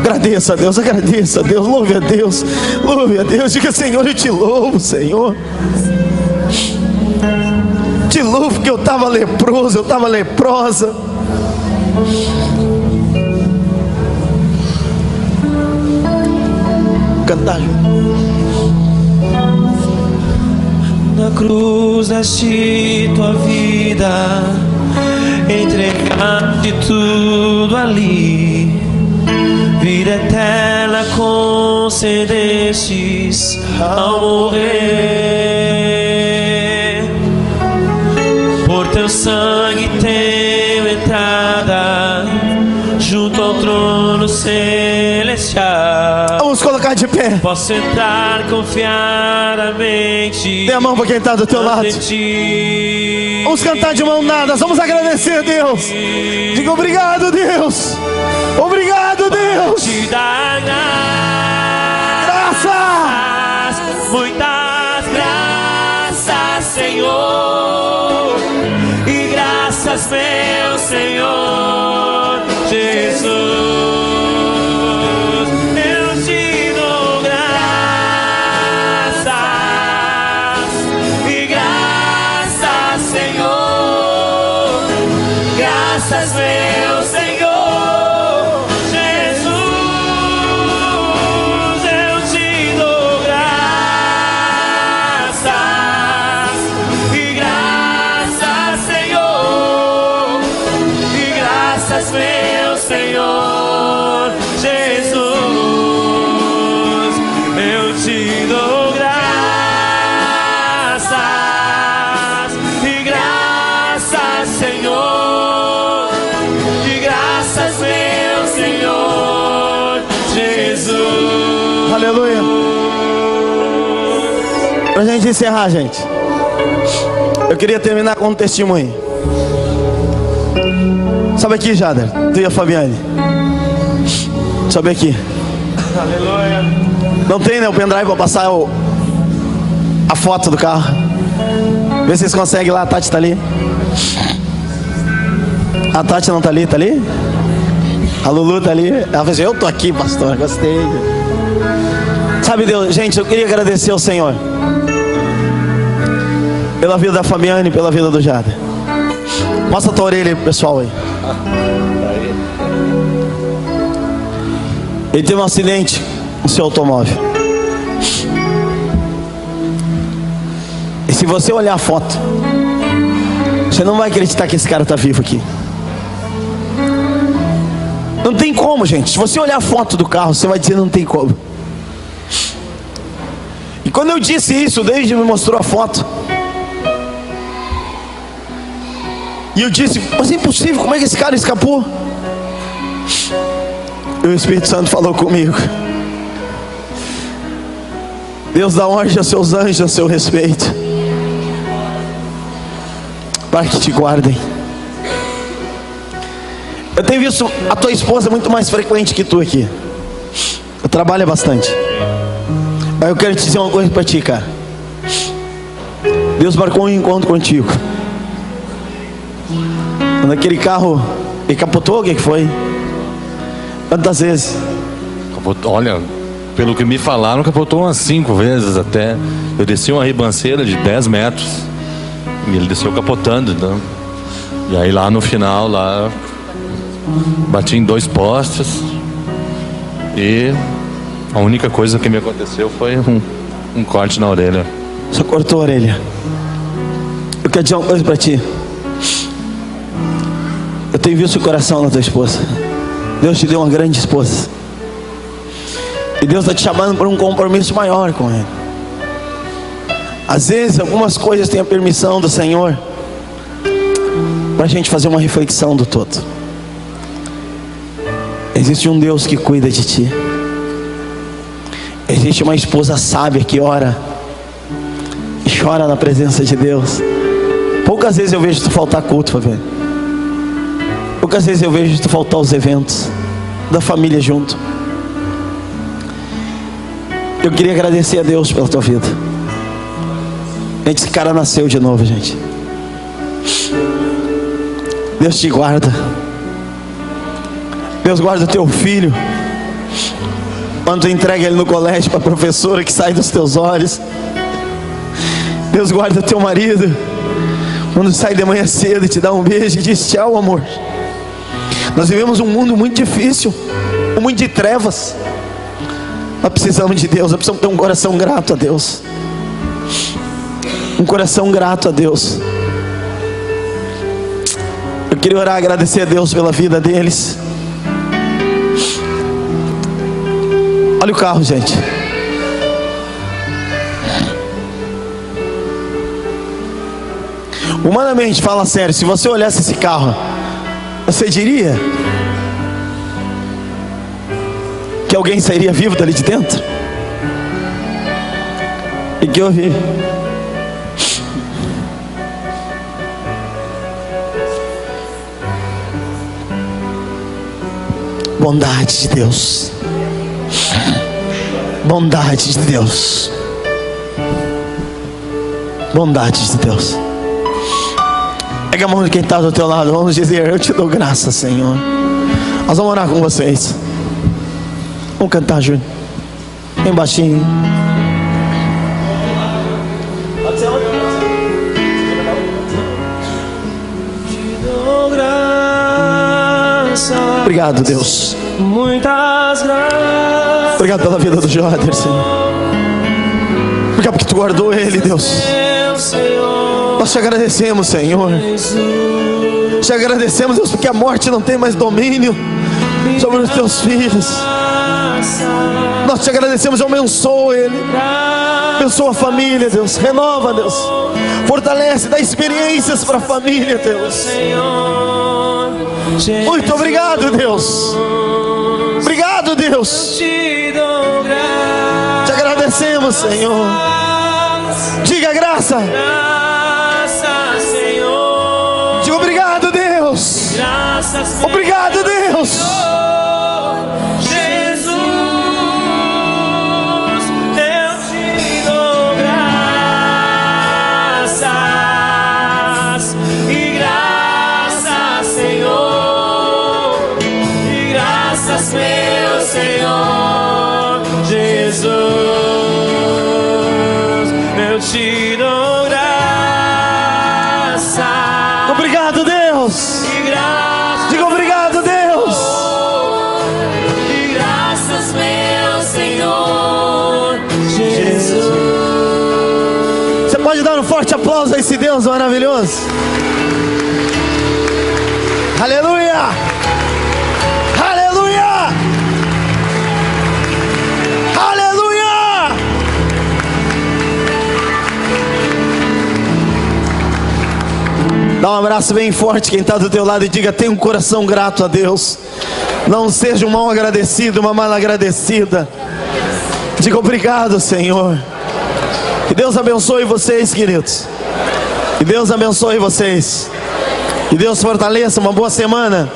Agradeça a Deus, agradeça a Deus, louve a Deus, louve a Deus. Diga: Senhor, eu te louvo, Senhor. Te louvo porque eu estava leproso, eu estava leprosa. Cantar. Na cruz deste tua vida, entregaste tudo ali. Vida eterna concedestes ao morrer. Por teu sangue tenho entrada junto ao trono celestial. Vamos colocar de pé. Posso entrar confiadamente. Dê a mão para quem está do teu lado. Vamos cantar de mão dadas. Vamos agradecer a Deus. Diga: obrigado, Deus. Obrigado, Deus. Te dar graças. Muitas graças, Senhor. E graças, meu Senhor Jesus. Aleluia. Pra gente encerrar, gente, eu queria terminar com um testemunho. Sobe aqui, Jader, tu e a Fabiane. Sobe aqui. Aleluia. Não tem, né, o pendrive para passar a foto do carro? Vê se vocês conseguem lá. A Tati tá ali. A Tati não tá ali, tá ali? A Lulu tá ali. Ela fez: eu tô aqui, pastor, gostei. Sabe, Deus, gente, eu queria agradecer ao Senhor pela vida da Fabiane, pela vida do Jader. Mostra a tua orelha aí pro pessoal aí. Ele teve um acidente no seu automóvel. E se você olhar a foto, você não vai acreditar que esse cara está vivo aqui. Não tem como, gente. Se você olhar a foto do carro, você vai dizer: não tem como. E quando eu disse isso, o David me mostrou a foto. E eu disse: mas é impossível, como é que esse cara escapou? E o Espírito Santo falou comigo: Deus dá ordem aos seus anjos a seu respeito, para que te guardem. Eu tenho visto a tua esposa muito mais frequente que tu aqui. Eu trabalho bastante. Mas eu quero te dizer uma coisa para ti, cara. Deus marcou um encontro contigo. Quando aquele carro ele capotou, o que foi? Quantas vezes? Olha, pelo que me falaram, capotou umas 5 vezes até. Eu desci uma ribanceira de 10 metros e ele desceu capotando, então. E aí lá no final, lá bati em 2 postes. E a única coisa que me aconteceu foi um corte na orelha. Só cortou a orelha. Eu quero dizer uma coisa pra ti. Eu tenho visto o coração da tua esposa. Deus te deu uma grande esposa. E Deus está te chamando para um compromisso maior com Ele. Às vezes algumas coisas têm a permissão do Senhor para a gente fazer uma reflexão do todo. Existe um Deus que cuida de ti. Existe uma esposa sábia que ora e chora na presença de Deus. Poucas vezes eu vejo tu faltar culto, Fabiano. Poucas vezes eu vejo tu faltar os eventos da família junto. Eu queria agradecer a Deus pela tua vida. Gente, esse cara nasceu de novo, gente. Deus te guarda. Deus guarda o teu filho. Quando tu entrega ele no colégio para a professora que sai dos teus olhos. Deus guarda o teu marido. Quando sai de manhã cedo e te dá um beijo e diz tchau, amor. Nós vivemos um mundo muito difícil, um mundo de trevas. Nós precisamos de Deus, nós precisamos ter um coração grato a Deus. Um coração grato a Deus. Eu queria orar, agradecer a Deus pela vida deles. Olha o carro, gente. Humanamente, fala sério, se você olhasse esse carro, você diria que alguém sairia vivo dali de dentro? E que eu vi bondade de Deus. Bondade de Deus. Bondade de Deus. Pega a mão de quem está do teu lado. Vamos dizer: eu te dou graça, Senhor. Nós vamos orar com vocês. Vamos cantar, Júnior. Bem baixinho. Obrigado, Deus. Muitas graças. Obrigado pela vida do Joder, Senhor. Obrigado porque tu guardou ele, Deus. Nós te agradecemos, Senhor. Te agradecemos, Deus, porque a morte não tem mais domínio sobre os teus filhos. Nós te agradecemos, abençoa ele. Abençoa a família, Deus. Renova, Deus. Fortalece, dá experiências para a família, Deus. Muito obrigado, Deus. Obrigado, Deus. Te agradecemos, Senhor. Diga graça. Diga obrigado, Deus. Obrigado, Deus. Meu Senhor Jesus, eu te dou graça. Obrigado, Deus. Diga obrigado, Deus. E graças, meu Senhor Jesus. Você pode dar um forte aplauso a esse Deus maravilhoso. Aleluia. Dá um abraço bem forte quem está do teu lado e diga: tenha um coração grato a Deus. Não seja um mal agradecido, uma mal agradecida. Diga obrigado, Senhor. Que Deus abençoe vocês, queridos. Que Deus abençoe vocês. Que Deus fortaleça. Uma boa semana.